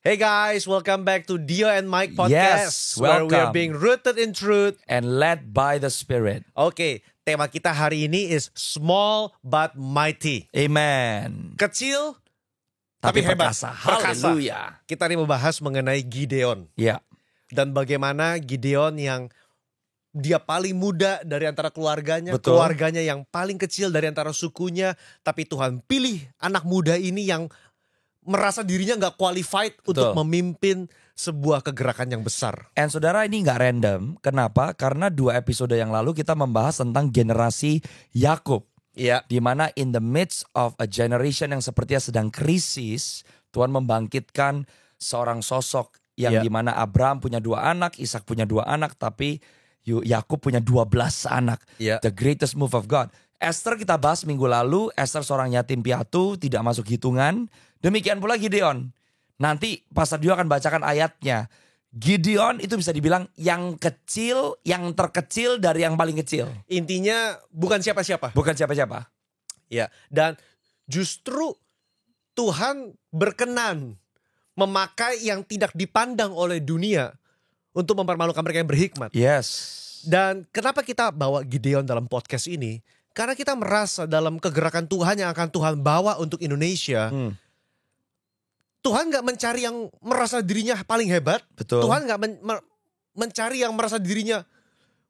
Hey guys, welcome back to Dio and Mike Podcast. Yes, where we are welcome. being rooted in truth. And led by the Spirit. Oke, tema kita hari ini is small but mighty. Amen. Kecil Tapi hebat. perkasa. Perkasa. Haleluya. Kita ini membahas mengenai Gideon. Ya, Dan bagaimana Gideon yang dia paling muda dari antara keluarganya. Betul. Keluarganya yang paling kecil dari antara sukunya. Tapi Tuhan pilih anak muda ini yang merasa dirinya gak qualified untuk memimpin sebuah kegerakan yang besar. and saudara ini gak random. Kenapa? Karena 2 episode yang lalu kita membahas tentang generasi Yakub. Iya. Di mana in the midst of a generation yang sepertinya sedang krisis, Tuhan membangkitkan seorang sosok yang Ya. dimana Abraham punya 2 anak, Ishak punya 2 anak, tapi Yakub punya 12 anak. Ya. The greatest move of God. Esther kita bahas minggu lalu, Esther seorang yatim piatu, tidak masuk hitungan. Demikian pula Gideon. Nanti Pastor Dio akan bacakan ayatnya. Gideon itu bisa dibilang yang kecil, yang terkecil dari yang paling kecil. Intinya bukan siapa-siapa. Bukan siapa-siapa. Ya, dan justru Tuhan berkenan memakai yang tidak dipandang oleh dunia untuk mempermalukan mereka yang berhikmat. Yes. Dan kenapa kita bawa Gideon dalam podcast ini? Karena kita merasa dalam kegerakan Tuhan yang akan Tuhan bawa untuk Indonesia, Tuhan gak mencari yang merasa dirinya paling hebat. Betul. Tuhan gak mencari yang merasa dirinya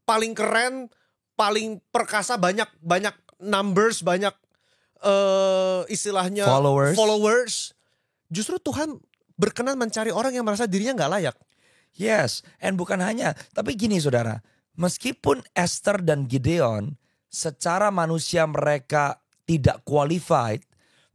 paling keren, paling perkasa, banyak numbers, banyak istilahnya followers. Justru Tuhan berkenan mencari orang yang merasa dirinya gak layak. Yes, and bukan hanya, tapi gini saudara, meskipun Esther dan Gideon secara manusia mereka tidak qualified,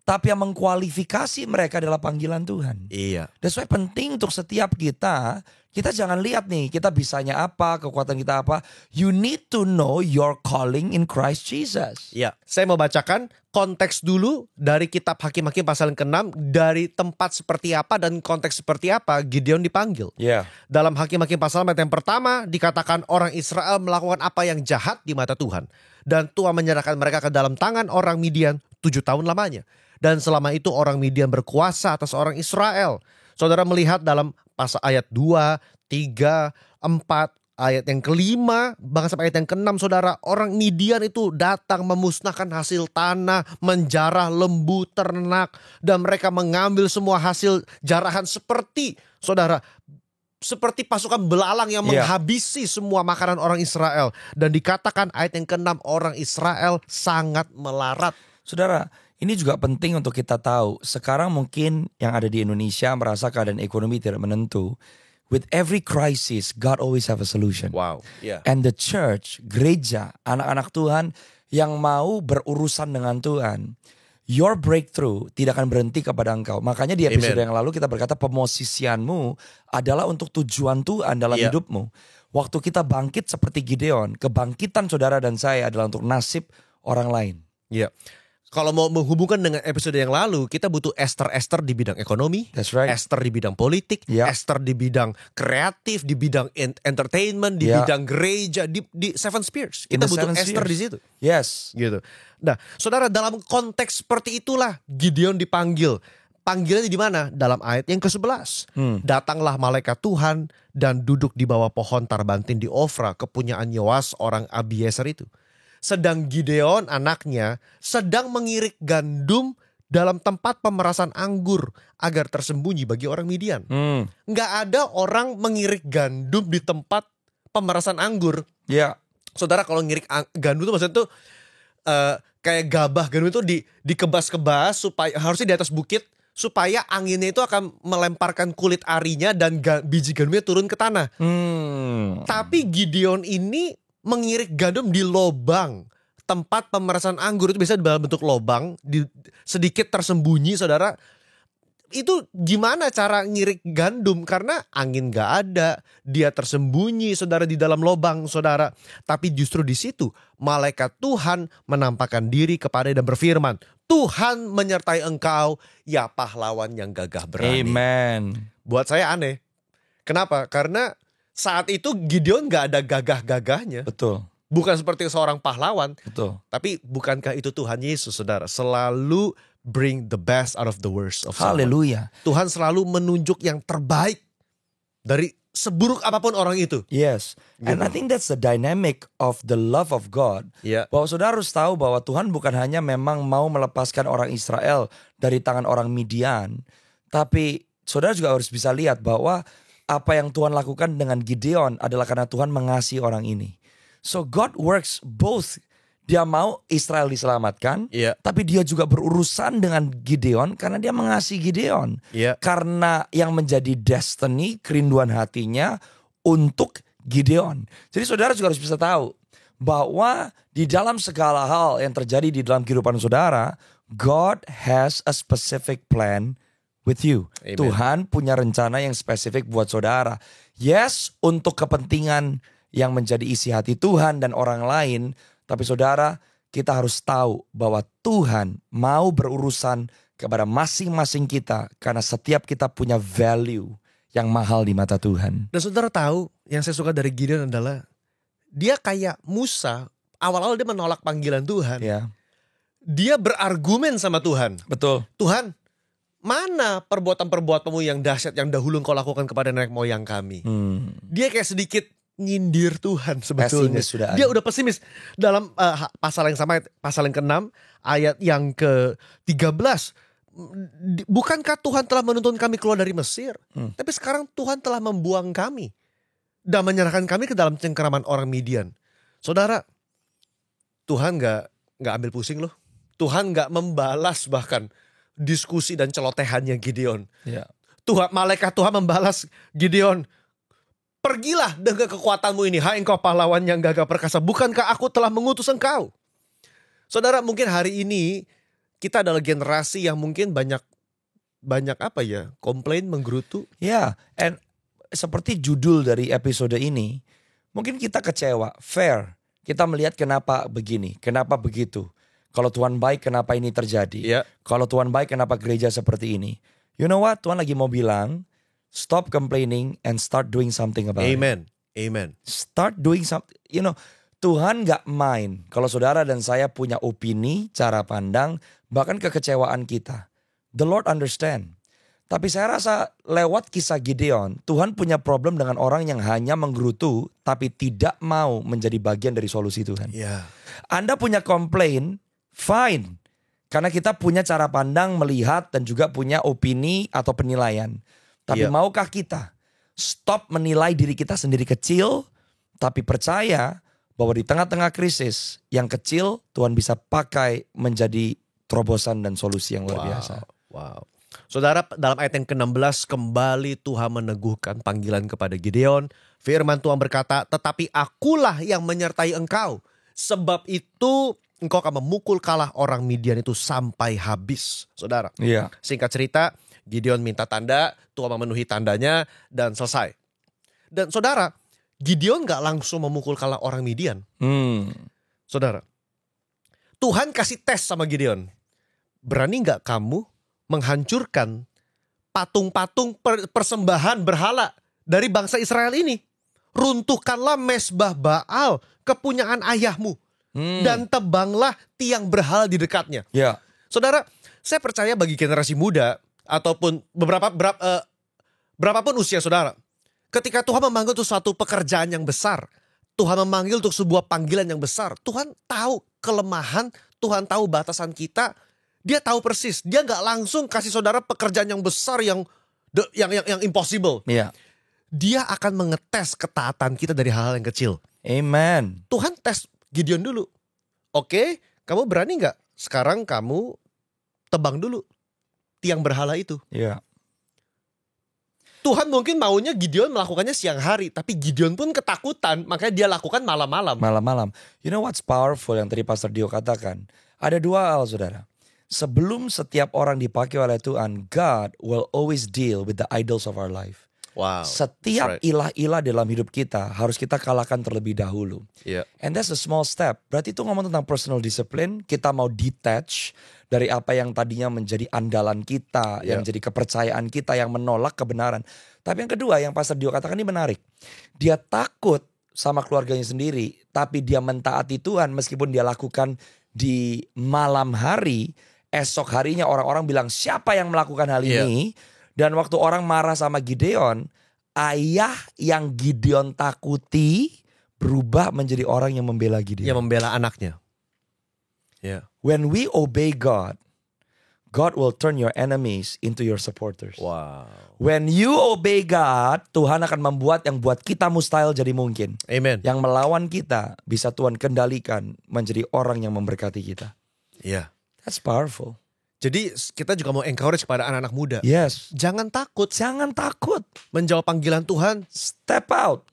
tapi yang mengkualifikasi mereka adalah panggilan Tuhan. Iya. That's why penting untuk setiap kita jangan lihat nih kita bisanya apa, kekuatan kita apa. You need to know your calling in Christ Jesus. Iya. Saya mau bacakan konteks dulu dari kitab Hakim-Hakim pasal yang ke-6, dari tempat seperti apa dan konteks seperti apa Gideon dipanggil. Yeah. Dalam Hakim-Hakim pasal yang pertama dikatakan orang Israel melakukan apa yang jahat di mata Tuhan. Dan Tuhan menyerahkan mereka ke dalam tangan orang Midian 7 tahun lamanya. Dan selama itu orang Midian berkuasa atas orang Israel. Saudara melihat dalam pasal ayat 2, 3, 4, ayat yang kelima, bahkan sampai ayat yang ke-6 saudara. Orang Midian itu datang memusnahkan hasil tanah, menjarah lembu ternak. Dan mereka mengambil semua hasil jarahan seperti pasukan belalang yang menghabisi semua makanan orang Israel. Dan dikatakan ayat yang ke-6, orang Israel sangat melarat. Saudara, ini juga penting untuk kita tahu. Sekarang mungkin yang ada di Indonesia merasa keadaan ekonomi tidak menentu. With every crisis, God always have a solution. Wow. Yeah. And the church, gereja, anak-anak Tuhan yang mau berurusan dengan Tuhan, your breakthrough tidak akan berhenti kepada engkau. Makanya di episode yang lalu kita berkata pemosisianmu adalah untuk tujuan Tuhan dalam hidupmu. Waktu kita bangkit seperti Gideon, kebangkitan saudara dan saya adalah untuk nasib orang lain. Iya. Kalau mau menghubungkan dengan episode yang lalu, kita butuh Esther di bidang ekonomi, That's right. Esther di bidang politik, Esther di bidang kreatif, di bidang entertainment, di bidang gereja, di Seven Spheres. Kita butuh Esther di situ. Yes. Gitu. Nah, saudara, dalam konteks seperti itulah Gideon dipanggil. Panggilannya di mana? Dalam ayat yang ke-11. Datanglah malaikat Tuhan dan duduk di bawah pohon tarbantin di Ofra, kepunyaan Yoas orang Abiezer itu. Sedang Gideon anaknya sedang mengirik gandum dalam tempat pemerasan anggur agar tersembunyi bagi orang Midian. Nggak ada orang mengirik gandum di tempat pemerasan anggur. Ya. Saudara, kalau ngirik gandum itu maksudnya tuh kayak gabah gandum itu dikebas-kebas supaya harusnya di atas bukit supaya anginnya itu akan melemparkan kulit arinya dan biji gandumnya turun ke tanah. Tapi Gideon ini mengirik gandum di lobang tempat pemerasan anggur, itu biasanya dalam bentuk lobang sedikit tersembunyi saudara. Itu gimana cara ngirik gandum? Karena angin gak ada, dia tersembunyi saudara di dalam lobang saudara. Tapi justru di situ malaikat Tuhan menampakkan diri kepadanya dan berfirman, Tuhan menyertai engkau, ya pahlawan yang gagah berani. Amen. Buat saya aneh. Kenapa? Karena saat itu Gideon gak ada gagah-gagahnya. Betul. Bukan seperti seorang pahlawan. Betul. Tapi bukankah itu Tuhan Yesus saudara? Selalu bring the best out of the worst of someone. Haleluya. Tuhan selalu menunjuk yang terbaik dari seburuk apapun orang itu. Yes. And I think that's the dynamic of the love of God. Ya. Bahwa saudara harus tahu bahwa Tuhan bukan hanya memang mau melepaskan orang Israel dari tangan orang Midian. Tapi saudara juga harus bisa lihat bahwa apa yang Tuhan lakukan dengan Gideon adalah karena Tuhan mengasihi orang ini. So God works both. Dia mau Israel diselamatkan, tapi dia juga berurusan dengan Gideon karena dia mengasihi Gideon. Karena yang menjadi destiny, kerinduan hatinya untuk Gideon. Jadi saudara juga harus bisa tahu bahwa di dalam segala hal yang terjadi di dalam kehidupan saudara, God has a specific plan with you. Amen. Tuhan punya rencana yang spesifik buat saudara. Yes, untuk kepentingan yang menjadi isi hati Tuhan dan orang lain. Tapi saudara, kita harus tahu bahwa Tuhan mau berurusan kepada masing-masing kita. Karena setiap kita punya value yang mahal di mata Tuhan. Dan saudara tahu, yang saya suka dari Gideon adalah dia kayak Musa, awal-awal dia menolak panggilan Tuhan. Ya. Dia berargumen sama Tuhan. Betul. Tuhan, mana perbuatan-perbuatanmu yang dahsyat yang dahulu engkau lakukan kepada nenek moyang kami. Dia kayak sedikit nyindir Tuhan sebetulnya. Dia udah pesimis. Dalam pasal yang sama, pasal yang ke-6, ayat yang ke-13. Bukankah Tuhan telah menuntun kami keluar dari Mesir? Tapi sekarang Tuhan telah membuang kami dan menyerahkan kami ke dalam cengkeraman orang Midian. Saudara, Tuhan gak ambil pusing loh. Tuhan gak membalas bahkan diskusi dan celotehannya Gideon. Malaikat Tuhan membalas Gideon, pergilah dengan kekuatanmu ini, hai engkau pahlawan yang gagah perkasa. Bukankah aku telah mengutus engkau? Saudara, mungkin hari ini kita adalah generasi yang mungkin banyak komplain, menggerutu. Ya, and seperti judul dari episode ini, mungkin kita kecewa, fair. Kita melihat kenapa begini, kenapa begitu. Kalau Tuhan baik, kenapa ini terjadi? Kalau Tuhan baik, kenapa gereja seperti ini? You know what? Tuhan lagi mau bilang, stop complaining and start doing something about it. Amen. Start doing something. You know, Tuhan gak main kalau saudara dan saya punya opini, cara pandang, bahkan kekecewaan kita. The Lord understand. Tapi saya rasa lewat kisah Gideon, Tuhan punya problem dengan orang yang hanya menggerutu tapi tidak mau menjadi bagian dari solusi Tuhan. Anda punya komplain, fine. Karena kita punya cara pandang, melihat dan juga punya opini atau penilaian. Tapi maukah kita stop menilai diri kita sendiri kecil, tapi percaya bahwa di tengah-tengah krisis yang kecil Tuhan bisa pakai menjadi terobosan dan solusi yang luar biasa. Wow. Saudara, dalam ayat yang ke-16 kembali Tuhan meneguhkan panggilan kepada Gideon. Firman Tuhan berkata, tetapi akulah yang menyertai engkau. Sebab itu engkau akan memukul kalah orang Midian itu sampai habis. Saudara, singkat cerita, Gideon minta tanda, Tuhan memenuhi tandanya dan selesai. Dan saudara, Gideon gak langsung memukul kalah orang Midian. Saudara, Tuhan kasih tes sama Gideon. Berani gak kamu menghancurkan patung-patung persembahan berhala dari bangsa Israel ini? Runtuhkanlah mesbah Baal, kepunyaan ayahmu. Dan tebanglah tiang berhala di dekatnya. Saudara, saya percaya bagi generasi muda, ataupun berapapun usia saudara, ketika Tuhan memanggil untuk suatu pekerjaan yang besar, Tuhan memanggil untuk sebuah panggilan yang besar, Tuhan tahu kelemahan, Tuhan tahu batasan kita, dia tahu persis, dia gak langsung kasih saudara pekerjaan yang besar yang impossible. Dia akan mengetes ketaatan kita dari hal-hal yang kecil. Amen. Tuhan tes Gideon dulu. Oke, kamu berani gak? Sekarang kamu tebang dulu tiang berhala itu. Tuhan mungkin maunya Gideon melakukannya siang hari, tapi Gideon pun ketakutan, makanya dia lakukan malam-malam. You know what's powerful yang tadi Pastor Dio katakan? Ada dua hal, saudara. Sebelum setiap orang dipakai oleh Tuhan, God will always deal with the idols of our life. Setiap ilah-ilah dalam hidup kita harus kita kalahkan terlebih dahulu. And that's a small step. Berarti itu ngomong tentang personal discipline. Kita mau detach dari apa yang tadinya menjadi andalan kita, yang menjadi kepercayaan kita, yang menolak kebenaran. Tapi yang kedua, yang Pastor Dio katakan ini menarik. Dia takut sama keluarganya sendiri, tapi dia mentaati Tuhan meskipun dia lakukan di malam hari. esok harinya orang-orang bilang siapa yang melakukan hal ini. Dan waktu orang marah sama Gideon, ayah yang Gideon takuti berubah menjadi orang yang membela Gideon. Yang membela anaknya. When we obey God, God will turn your enemies into your supporters. Wow. When you obey God, Tuhan akan membuat yang buat kita mustahil jadi mungkin. Amen. Yang melawan kita bisa Tuhan kendalikan menjadi orang yang memberkati kita. That's powerful. Jadi kita juga mau encourage kepada anak-anak muda. Yes. Jangan takut. Jangan takut. Menjawab panggilan Tuhan. Step out.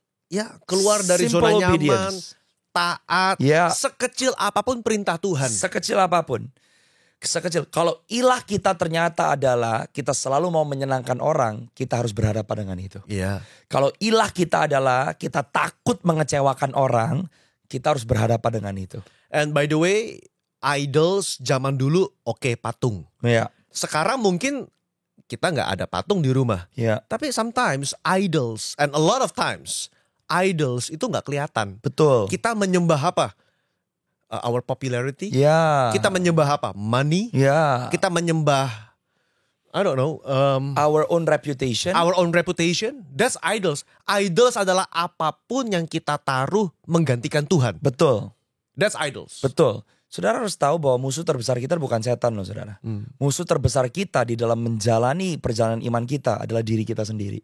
Keluar dari Simple zona nyaman. obedience. Taat. Sekecil apapun perintah Tuhan. Sekecil apapun. Sekecil. Kalau ilah kita ternyata adalah kita selalu mau menyenangkan orang, kita harus berhadapan dengan itu. Kalau ilah kita adalah kita takut mengecewakan orang, kita harus berhadapan dengan itu. And by the way, idols zaman dulu patung. Sekarang mungkin kita nggak ada patung di rumah. Tapi sometimes idols, and a lot of times idols itu nggak kelihatan. Betul. Kita menyembah apa? Our popularity. Kita menyembah apa? Money. Kita menyembah, I don't know. Our own reputation. Our own reputation. That's idols. Idols adalah apapun yang kita taruh menggantikan Tuhan. Betul. That's idols. Betul. Saudara harus tahu bahwa musuh terbesar kita bukan setan loh saudara. Musuh terbesar kita di dalam menjalani perjalanan iman kita adalah diri kita sendiri.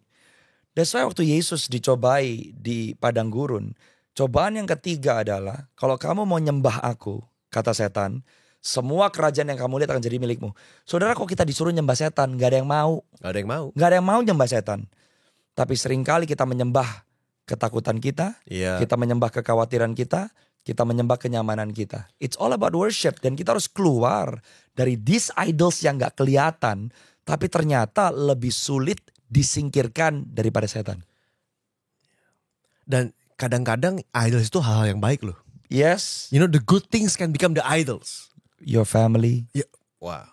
That's why waktu Yesus dicobai di padang gurun, cobaan yang ketiga adalah kalau kamu mau nyembah aku, kata setan, semua kerajaan yang kamu lihat akan jadi milikmu. Saudara, kok kita disuruh nyembah setan, gak ada yang mau. Gak ada yang mau. Gak ada yang mau nyembah setan. Tapi seringkali kita menyembah ketakutan kita, kita menyembah kekhawatiran kita menyembah kenyamanan kita. It's all about worship. Dan kita harus keluar dari these idols yang gak kelihatan, tapi ternyata lebih sulit disingkirkan daripada setan. Dan kadang-kadang idols itu hal-hal yang baik loh. Yes. You know, the good things can become the idols. Your family. Wow.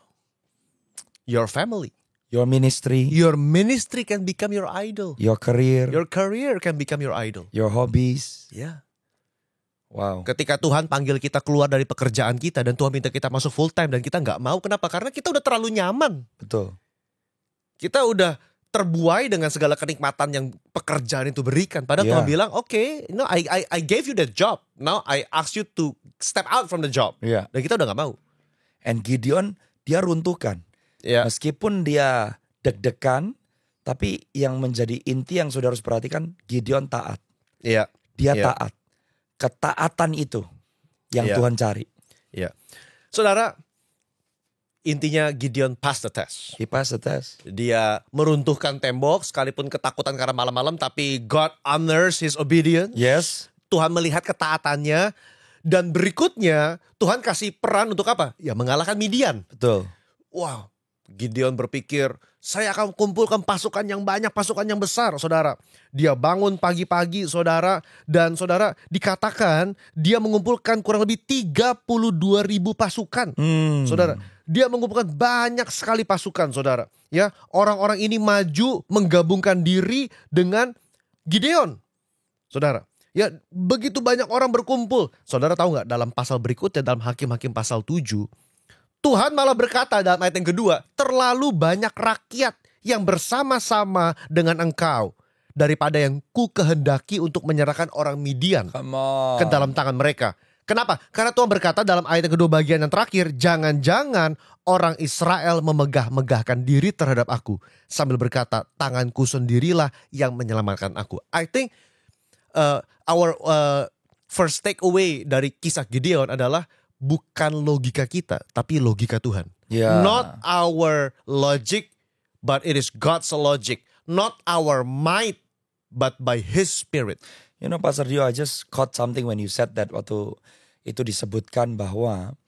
Your family. Your ministry. Your ministry can become your idol. Your career. Your career can become your idol. Your hobbies. Wow. Ketika Tuhan panggil kita keluar dari pekerjaan kita dan Tuhan minta kita masuk full time dan kita nggak mau, kenapa? Karena kita udah terlalu nyaman. Betul. Kita udah terbuai dengan segala kenikmatan yang pekerjaan itu berikan. Padahal Tuhan bilang, I gave you that job. Now I ask you to step out from the job. Dan kita udah gak mau. And Gideon, dia runtuhkan. Meskipun dia deg-degan, tapi yang menjadi inti yang saudara harus perhatikan, Gideon taat. Dia taat. Ketaatan itu yang Tuhan cari. Saudara, intinya Gideon pass the test. He passed the test. Dia meruntuhkan tembok sekalipun ketakutan karena malam-malam, tapi God honors his obedience. Yes. Tuhan melihat ketaatannya dan berikutnya Tuhan kasih peran untuk apa? Ya mengalahkan Midian. Betul. Wow. Gideon berpikir, saya akan kumpulkan pasukan yang banyak, pasukan yang besar, saudara. Dia bangun pagi-pagi, saudara. Dan saudara, dikatakan dia mengumpulkan kurang lebih 32.000 pasukan. Saudara, dia mengumpulkan banyak sekali pasukan, saudara. Ya, orang-orang ini maju menggabungkan diri dengan Gideon. Saudara, ya begitu banyak orang berkumpul. Saudara tahu nggak dalam pasal berikutnya, dalam Hakim-Hakim pasal 7, Tuhan malah berkata dalam ayat yang kedua, terlalu banyak rakyat yang bersama-sama dengan engkau daripada yang ku kehendaki untuk menyerahkan orang Midian ke dalam tangan mereka. Kenapa? Karena Tuhan berkata dalam ayat yang kedua bagian yang terakhir, jangan-jangan orang Israel memegah-megahkan diri terhadap aku sambil berkata, tanganku sendirilah yang menyelamatkan aku. I think our first takeaway dari kisah Gideon adalah bukan logika kita, tapi logika Tuhan. Not our logic, but it is God's logic. Not our might, but by His Spirit. You know, Pastor Dio, I just caught something when you said that. Waktu itu disebutkan bahwa,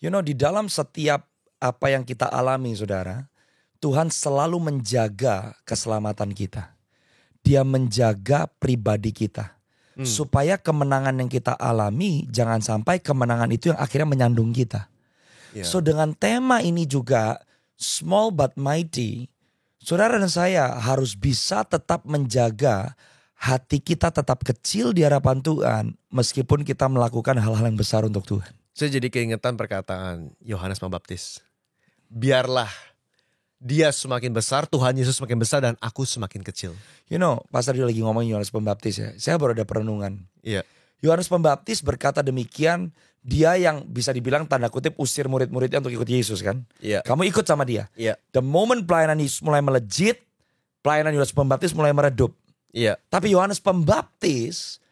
you know, di dalam setiap apa yang kita alami, saudara, Tuhan selalu menjaga keselamatan kita. Dia menjaga pribadi kita. Supaya kemenangan yang kita alami jangan sampai kemenangan itu yang akhirnya menyandung kita. So dengan tema ini juga small but mighty, saudara dan saya harus bisa tetap menjaga hati kita tetap kecil di hadapan Tuhan meskipun kita melakukan hal-hal yang besar untuk Tuhan. Saya jadi keingetan perkataan Yohanes Pembaptis. biarlah dia semakin besar, Tuhan Yesus semakin besar dan aku semakin kecil. You know, Pastor dia lagi ngomongin Yohanes Pembaptis ya. Saya baru ada perenungan. Iya. Yohanes Pembaptis berkata demikian, dia yang bisa dibilang tanda kutip usir murid-muridnya untuk ikut Yesus kan. Iya. Kamu ikut sama dia. Iya. The moment pelayanan Yesus mulai melejit, pelayanan Yohanes Pembaptis mulai meredup. Iya. Tapi Yohanes Pembaptis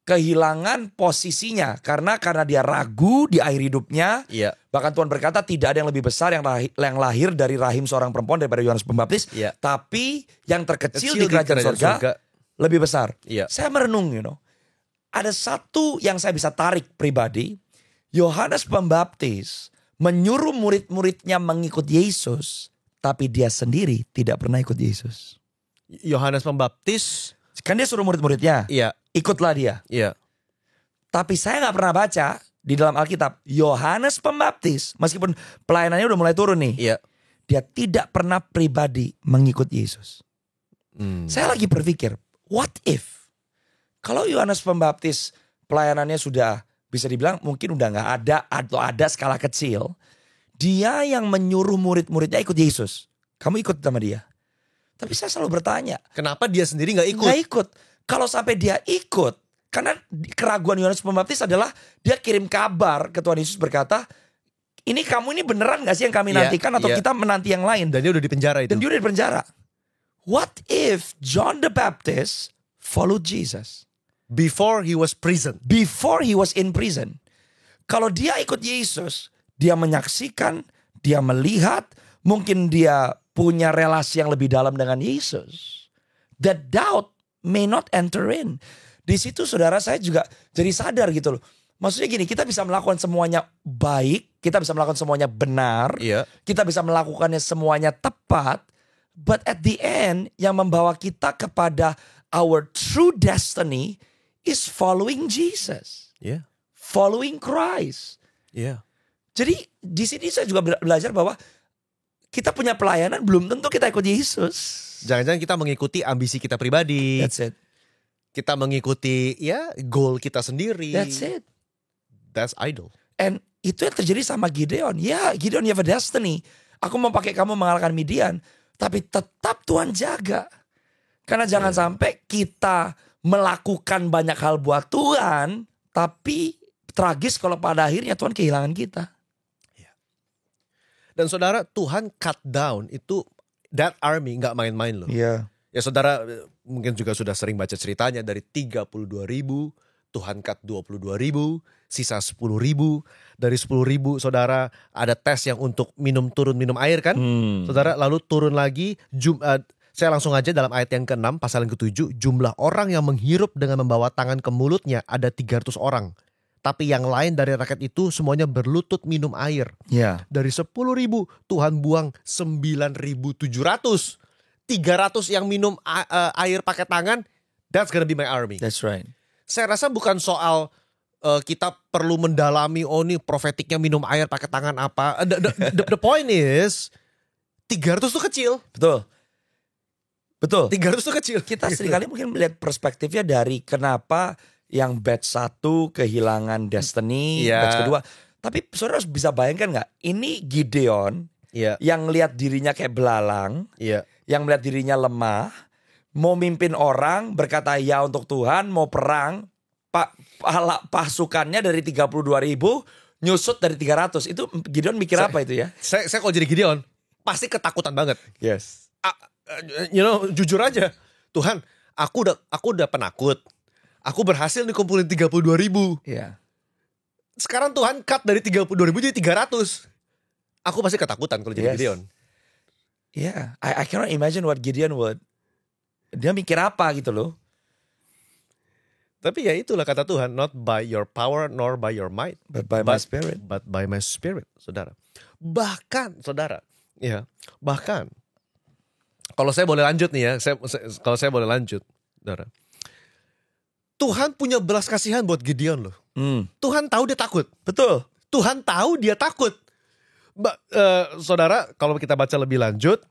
kehilangan posisinya karena dia ragu di akhir hidupnya. Iya. Bahkan Tuhan berkata tidak ada yang lebih besar yang lahir dari rahim seorang perempuan daripada Yohanes Pembaptis. Iya. Tapi yang terkecil di kerajaan surga lebih besar. Iya. Saya merenung, ada satu yang saya bisa tarik pribadi. Yohanes Pembaptis menyuruh murid-muridnya mengikut Yesus, tapi dia sendiri tidak pernah ikut Yesus. Yohanes Pembaptis, Kan dia suruh murid-muridnya, iya, ikutlah dia. iya. Tapi saya gak pernah baca di dalam Alkitab, Yohanes Pembaptis, meskipun pelayanannya udah mulai turun nih, Iya. dia tidak pernah pribadi mengikut Yesus. Saya lagi berpikir, what if? Kalau Yohanes Pembaptis pelayanannya sudah bisa dibilang mungkin udah gak ada atau ada skala kecil. Dia yang menyuruh murid-muridnya ikut Yesus. Kamu ikut sama dia. Tapi saya selalu bertanya, Kenapa dia sendiri gak ikut? Nggak ikut. Kalau sampai dia ikut, karena keraguan Yohanes Pembaptis adalah dia kirim kabar ke Tuhan Yesus berkata, ini kamu ini beneran gak sih yang kami Iya, nantikan atau iya. kita menanti yang lain? Dan dia udah di penjara itu. Dan dia udah di penjara. What if John the Baptist followed Jesus Before he was prison. before he was in prison? Kalau dia ikut Yesus, dia menyaksikan, dia melihat, mungkin dia punya relasi yang lebih dalam dengan Yesus. The doubt may not enter in. Di situ saudara saya juga jadi sadar gitu loh. Maksudnya gini, kita bisa melakukan semuanya baik, kita bisa melakukan semuanya benar, Iya. kita bisa melakukannya semuanya tepat, but at the end yang membawa kita kepada our true destiny is following Jesus, Iya. following Christ. Iya. Jadi di sini saya juga belajar bahwa kita punya pelayanan belum tentu kita ikut Yesus. Jangan-jangan kita mengikuti ambisi kita pribadi. That's it. Kita mengikuti goal kita sendiri. That's it. That's idol. And itu yang terjadi sama Gideon. Ya, Gideon, you have a destiny. Aku mau pakai kamu mengalahkan Midian. Tapi tetap Tuhan jaga. Karena jangan sampai kita melakukan banyak hal buat Tuhan. Tapi tragis kalau pada akhirnya Tuhan kehilangan kita. Dan saudara, Tuhan cut down itu that army gak main-main loh. Iya. Ya saudara mungkin juga sudah sering baca ceritanya dari 32.000 Tuhan cut 22.000, sisa 10.000. Dari 10.000 saudara ada tes yang untuk turun minum air kan. Saudara lalu turun lagi. Saya langsung aja dalam ayat yang ke-6 pasal yang ke-7. Jumlah orang yang menghirup dengan membawa tangan ke mulutnya ada 300 orang. Tapi yang lain dari rakyat itu semuanya berlutut minum air. Iya. Dari 10.000 Tuhan buang 9.700. 300 yang minum air pakai tangan. That's gonna be my army. That's right. Saya rasa bukan soal kita perlu mendalami nih profetiknya minum air pakai tangan apa. The point is 300 tuh kecil. Betul. Betul. 300 tuh kecil. Kita seringkali mungkin melihat perspektifnya dari kenapa yang batch 1 kehilangan destiny, Iya. batch kedua. Tapi saudara harus bisa bayangkan gak? Ini Gideon Iya. yang lihat dirinya kayak belalang, Iya. yang melihat dirinya lemah, mau mimpin orang, berkata ya untuk Tuhan, mau perang, pasukannya dari 32.000 nyusut dari 300. Itu Gideon mikir apa itu ya? Saya kalau jadi Gideon pasti ketakutan banget. Yes. Jujur aja, Tuhan, aku udah penakut. Aku berhasil nih kumpulin 32.000. Iya. Sekarang Tuhan cut dari 32.000 jadi 300. Aku pasti ketakutan kalau jadi Yes. Gideon. Yeah, I cannot imagine what Gideon would. Dia mikir apa gitu loh. Tapi ya itulah kata Tuhan, not by your power nor by your might, But by my spirit. but by my spirit, saudara. Bahkan, saudara, bahkan kalau saya boleh lanjut nih ya, kalau saya boleh lanjut, saudara. Tuhan punya belas kasihan buat Gideon loh. Tuhan tahu dia takut. Betul. Tuhan tahu dia takut. Saudara, kalau kita baca lebih lanjut,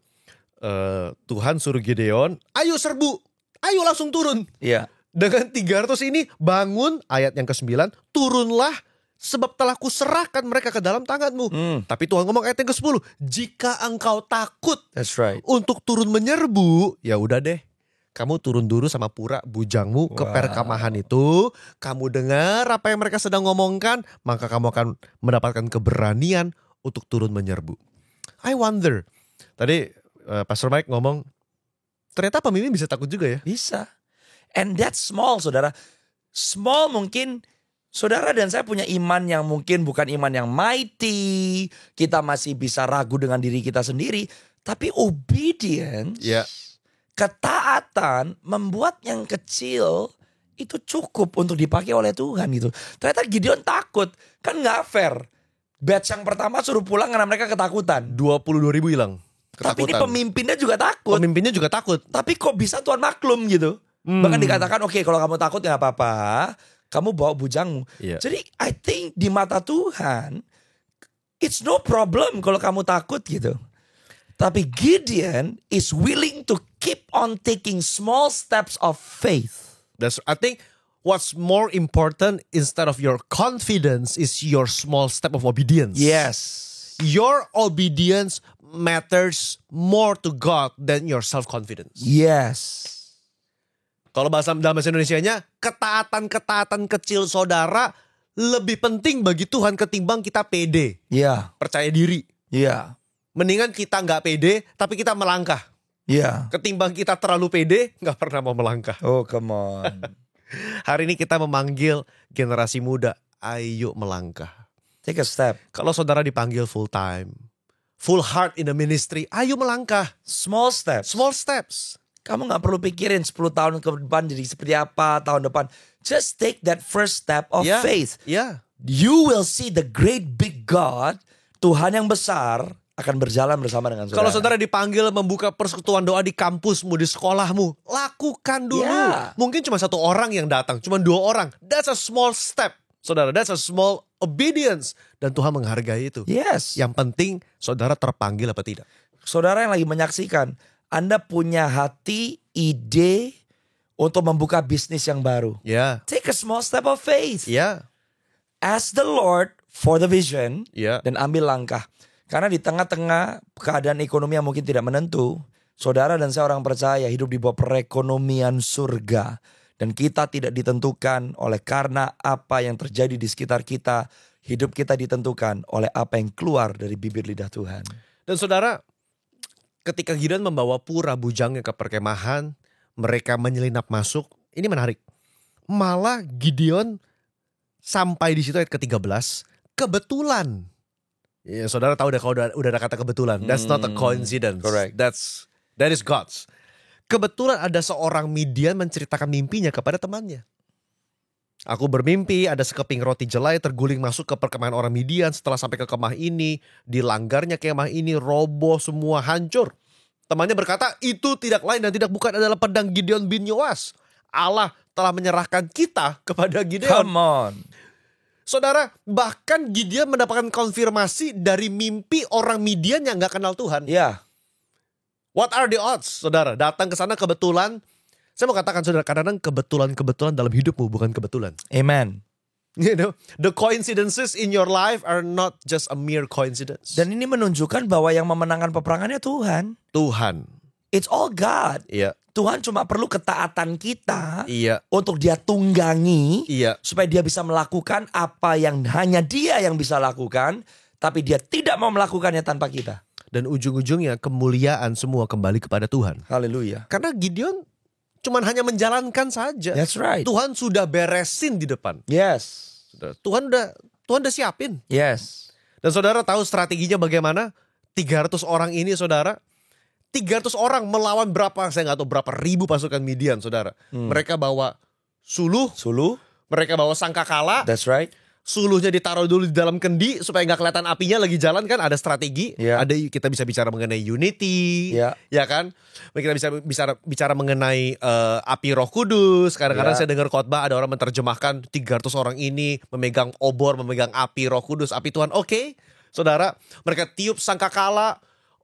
Tuhan suruh Gideon, ayo serbu, ayo langsung turun. Iya. Dengan 300 ini bangun, ayat yang ke-9, turunlah sebab telah kuserahkan mereka ke dalam tanganmu. Tapi Tuhan ngomong ayat yang ke-10, jika engkau takut That's right. untuk turun menyerbu, ya udah deh. Kamu turun dulu sama pura bujangmu ke Wow. perkemahan itu. Kamu dengar apa yang mereka sedang ngomongkan, maka kamu akan mendapatkan keberanian untuk turun menyerbu. I wonder. Tadi Pastor Mike ngomong, ternyata pemimpin bisa takut juga ya. Bisa. And that's small, saudara. Small mungkin saudara dan saya punya iman yang mungkin bukan iman yang mighty. Kita masih bisa ragu dengan diri kita sendiri. Tapi obedience, Ya. ketaatan membuat yang kecil itu cukup untuk dipakai oleh Tuhan gitu. Ternyata Gideon takut. Kan gak fair. Batch yang pertama suruh pulang karena mereka ketakutan. 22.000 hilang. Tapi ini Ketakutan. pemimpinnya juga takut. Pemimpinnya juga takut. Tapi kok bisa Tuhan maklum gitu. Bahkan dikatakan oke, kalau kamu takut ya gak apa-apa. Kamu bawa bujangmu. Iya. Jadi I think di mata Tuhan it's no problem kalau kamu takut gitu. Tapi Gideon is willing to keep on taking small steps of faith. I think what's more important instead of your confidence is your small step of obedience. Yes. Your obedience matters more to God than your self-confidence. Yes. Kalau dalam bahasa Indonesianya, ketaatan-ketaatan kecil saudara lebih penting bagi Tuhan ketimbang kita pede, Iya. percaya diri. Iya. Mendingan kita nggak pede, tapi kita melangkah. Iya. Ketimbang kita terlalu pede, nggak pernah mau melangkah. Oh come on. Hari ini kita memanggil generasi muda, ayo melangkah. Take a step. Kalau saudara dipanggil full time, full heart in the ministry, ayo melangkah. Small steps. Small steps. Kamu gak perlu pikirin 10 tahun ke depan jadi seperti apa tahun depan. Just take that first step of Ya, faith. ya. You will see the great big God, Tuhan yang besar akan berjalan bersama dengan saudara. Kalau saudara dipanggil membuka persekutuan doa di kampusmu, di sekolahmu, lakukan dulu. Ya. Mungkin cuma 1 orang yang datang, cuma 2 orang. That's a small step. Saudara, that's a small obedience. Dan Tuhan menghargai itu. Yes. Yang penting saudara terpanggil apa tidak. Saudara yang lagi menyaksikan, Anda punya hati, ide untuk membuka bisnis yang baru. Ya, Take a small step of faith. ya, Ask the Lord for the vision ya. dan ambil langkah. Karena di tengah-tengah keadaan ekonomi yang mungkin tidak menentu, saudara dan saya orang percaya hidup di bawah perekonomian surga. Dan kita tidak ditentukan oleh karena apa yang terjadi di sekitar kita. Hidup kita ditentukan oleh apa yang keluar dari bibir lidah Tuhan. Dan saudara, ketika Gideon membawa pura bujangnya ke perkemahan, mereka menyelinap masuk. Ini menarik. Malah Gideon sampai di situ ayat ke-13, kebetulan. Ya, saudara tahu deh kalau udah ada kata kebetulan. That's not a coincidence. Correct. That is God's. Kebetulan ada seorang Midian menceritakan mimpinya kepada temannya. Aku bermimpi ada sekeping roti jelai terguling masuk ke perkemahan orang Midian. Setelah sampai ke kemah ini, dilanggarnya kemah ini, roboh semua, hancur. Temannya berkata, itu tidak lain dan tidak bukan adalah pedang Gideon bin Yoas. Allah telah menyerahkan kita kepada Gideon. Come on. Saudara, bahkan Gideon mendapatkan konfirmasi dari mimpi orang Midian yang gak kenal Tuhan. Ya. What are the odds, saudara? Datang ke sana kebetulan. Saya mau katakan, saudara, kadang-kadang kebetulan dalam hidupmu bukan kebetulan. Amen. You know, the coincidences in your life are not just a mere coincidence. Dan ini menunjukkan bahwa yang memenangkan peperangannya Tuhan. Tuhan. It's all God. Iya, Tuhan cuma perlu ketaatan kita iya, untuk dia tunggangi. iya. Supaya dia bisa melakukan apa yang hanya dia yang bisa lakukan. Tapi dia tidak mau melakukannya tanpa kita. Dan ujung-ujungnya kemuliaan semua kembali kepada Tuhan. Haleluya. Karena Gideon cuman hanya menjalankan saja. That's right. Tuhan sudah beresin di depan. Yes. Tuhan udah siapin. Yes. Dan saudara tahu strateginya bagaimana? 300 orang ini, saudara. 300 orang melawan berapa? Saya nggak tahu berapa ribu pasukan Midian, saudara. Mereka bawa suluh. Suluh. Mereka bawa sangkakala. That's right. Suluhnya ditaruh dulu di dalam kendi supaya nggak kelihatan apinya lagi jalan kan, ada strategi. Yeah. Ada, kita bisa bicara mengenai unity, Yeah. ya kan? Kita bisa bicara mengenai api Roh Kudus. Kadang-kadang Yeah. saya dengar khotbah ada orang menerjemahkan 300 orang ini memegang obor, memegang api Roh Kudus, api Tuhan. Oke, saudara, mereka tiup sangkakala.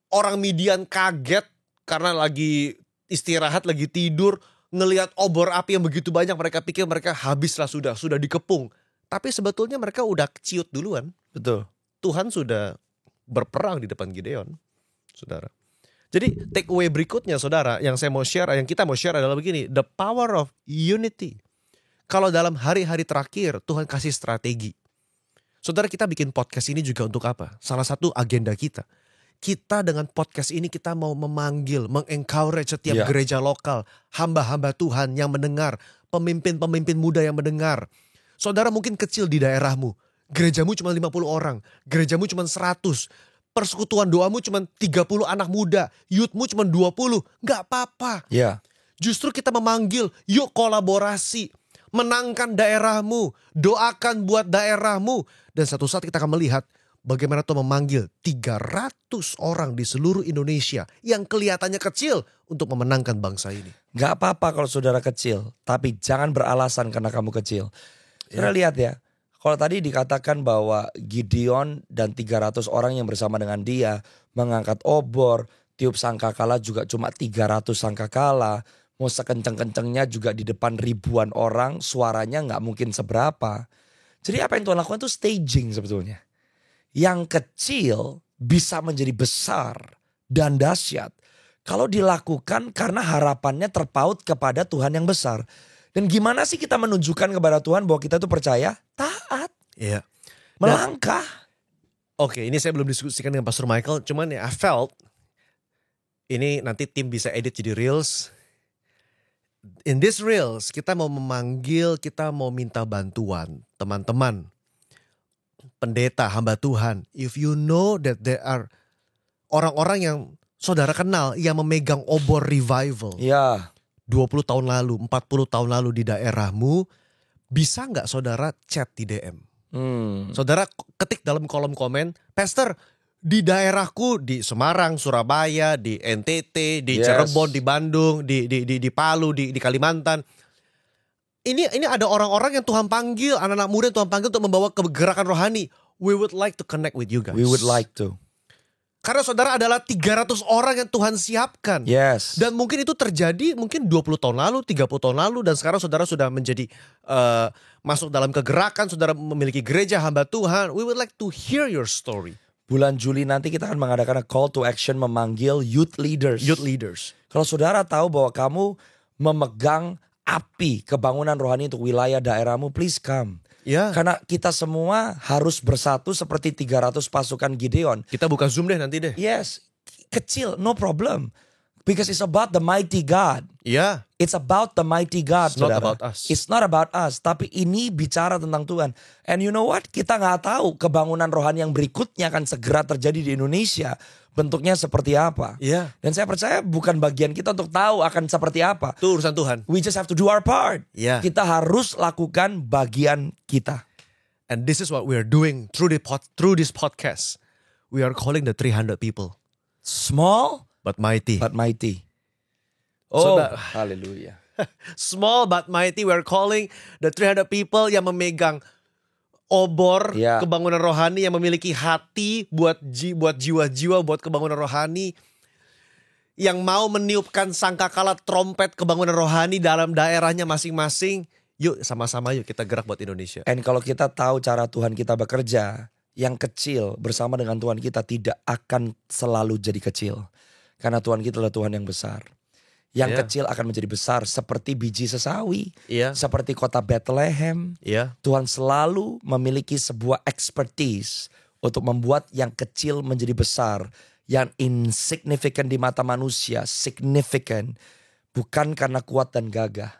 Orang Midian kaget karena lagi istirahat, lagi tidur, ngelihat obor api yang begitu banyak. Mereka pikir mereka habislah sudah dikepung. Tapi sebetulnya mereka udah ciut duluan. Betul. Tuhan sudah berperang di depan Gideon, saudara. Jadi take away berikutnya, saudara, yang kita mau share adalah begini, the power of unity. Kalau dalam hari-hari terakhir Tuhan kasih strategi. Saudara, kita bikin podcast ini juga untuk apa? Salah satu agenda kita. Kita dengan podcast ini kita mau memanggil, mengencourage setiap gereja lokal, hamba-hamba Tuhan yang mendengar, pemimpin-pemimpin muda yang mendengar. Saudara mungkin kecil di daerahmu, gerejamu cuma 50 orang, gerejamu cuma 100, persekutuan doamu cuma 30 anak muda, youthmu cuma 20, gak apa-apa. Justru kita memanggil, yuk kolaborasi, menangkan daerahmu, doakan buat daerahmu. Dan satu saat kita akan melihat bagaimana Tuhan memanggil 300 orang di seluruh Indonesia yang kelihatannya kecil untuk memenangkan bangsa ini. Gak apa-apa kalau saudara kecil, tapi jangan beralasan karena kamu kecil. Saudara lihat ya, kalau tadi dikatakan bahwa Gideon dan 300 orang yang bersama dengan dia mengangkat obor, tiup sangkakala juga cuma 300 sangkakala. Mau sekenceng-kencengnya juga di depan ribuan orang, suaranya gak mungkin seberapa. Jadi apa yang Tuhan lakukan itu staging sebetulnya. Yang kecil bisa menjadi besar dan dahsyat kalau dilakukan karena harapannya terpaut kepada Tuhan yang besar. Dan gimana sih kita menunjukkan kepada Tuhan bahwa kita tuh percaya? Taat. Iya. Melangkah. Oke, ini saya belum diskusikan dengan Pastor Michael. Cuman ya I felt ini nanti tim bisa edit jadi reels. In this reels kita mau memanggil, kita mau minta bantuan teman-teman, pendeta, hamba Tuhan. If you know that there are orang-orang yang saudara kenal yang memegang obor revival. 20 tahun lalu, 40 tahun lalu di daerahmu, bisa gak saudara chat di DM? Saudara ketik dalam kolom komen, Pastor, di daerahku, di Semarang, Surabaya, di NTT, di Cirebon, di Bandung, di Palu, di Kalimantan. Ini ada orang-orang yang Tuhan panggil, anak-anak muda yang Tuhan panggil untuk membawa kegerakan rohani. We would like to connect with you guys. We would like to. Karena saudara adalah 300 orang yang Tuhan siapkan. Dan mungkin itu terjadi mungkin 20 tahun lalu, 30 tahun lalu. Dan sekarang saudara sudah menjadi masuk dalam kegerakan, saudara memiliki gereja hamba Tuhan. We would like to hear your story. Bulan Juli nanti kita akan mengadakan call to action memanggil youth leaders. Kalau saudara tahu bahwa kamu memegang api kebangunan rohani untuk wilayah daerahmu, please come. Karena kita semua harus bersatu seperti 300 pasukan Gideon. Kita buka Zoom deh nanti deh. Kecil, no problem. Because it's about the mighty God. It's about the mighty God. It's not about us. It's not about us. Tapi ini bicara tentang Tuhan. And you know what? Kita gak tahu kebangunan rohani yang berikutnya akan segera terjadi di Indonesia. Bentuknya seperti apa. Dan saya percaya bukan bagian kita untuk tahu akan seperti apa. Itu urusan Tuhan. We just have to do our part. Kita harus lakukan bagian kita. And this is what we are doing through this podcast. We are calling the 300 people. Small but mighty. Oh, haleluya. Small but mighty. We are calling the 300 people yang memegang obor kebangunan rohani, yang memiliki hati buat jiwa-jiwa, buat kebangunan rohani, yang mau meniupkan sangkakala trompet kebangunan rohani dalam daerahnya masing-masing. Yuk sama-sama yuk kita gerak buat Indonesia. And kalau kita tahu cara Tuhan kita bekerja, yang kecil bersama dengan Tuhan kita tidak akan selalu jadi kecil. Karena Tuhan kita adalah Tuhan yang besar. Yang kecil akan menjadi besar seperti biji sesawi. Seperti kota Bethlehem. Tuhan selalu memiliki sebuah expertise untuk membuat yang kecil menjadi besar. Yang insignificant di mata manusia, significant. Bukan karena kuat dan gagah,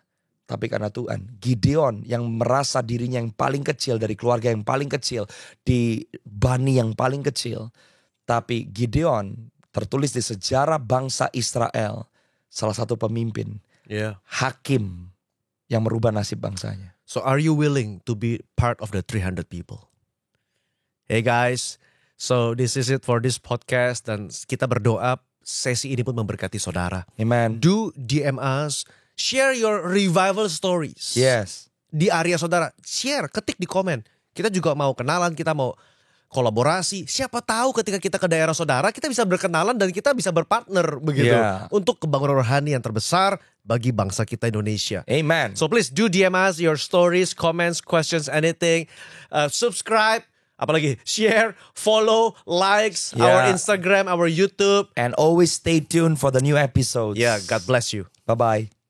tapi karena Tuhan. Gideon yang merasa dirinya yang paling kecil dari keluarga yang paling kecil. Di bani yang paling kecil. Tapi Gideon tertulis di sejarah bangsa Israel. Salah satu pemimpin, hakim yang merubah nasib bangsanya. So are you willing to be part of the 300 people? Hey guys, so this is it for this podcast. Dan kita berdoa sesi ini pun memberkati saudara. Amen. Do DM us, share your revival stories. Di area saudara, share, ketik di komen. Kita juga mau kenalan, kita mau kolaborasi. Siapa tahu ketika kita ke daerah saudara, kita bisa berkenalan dan kita bisa berpartner begitu. Untuk kebangunan rohani yang terbesar bagi bangsa kita Indonesia. Amen. So please do DM us your stories, comments, questions, anything. Subscribe, apalagi share, follow, likes our Instagram, our YouTube. And always stay tuned for the new episodes. Yeah, God bless you. Bye-bye.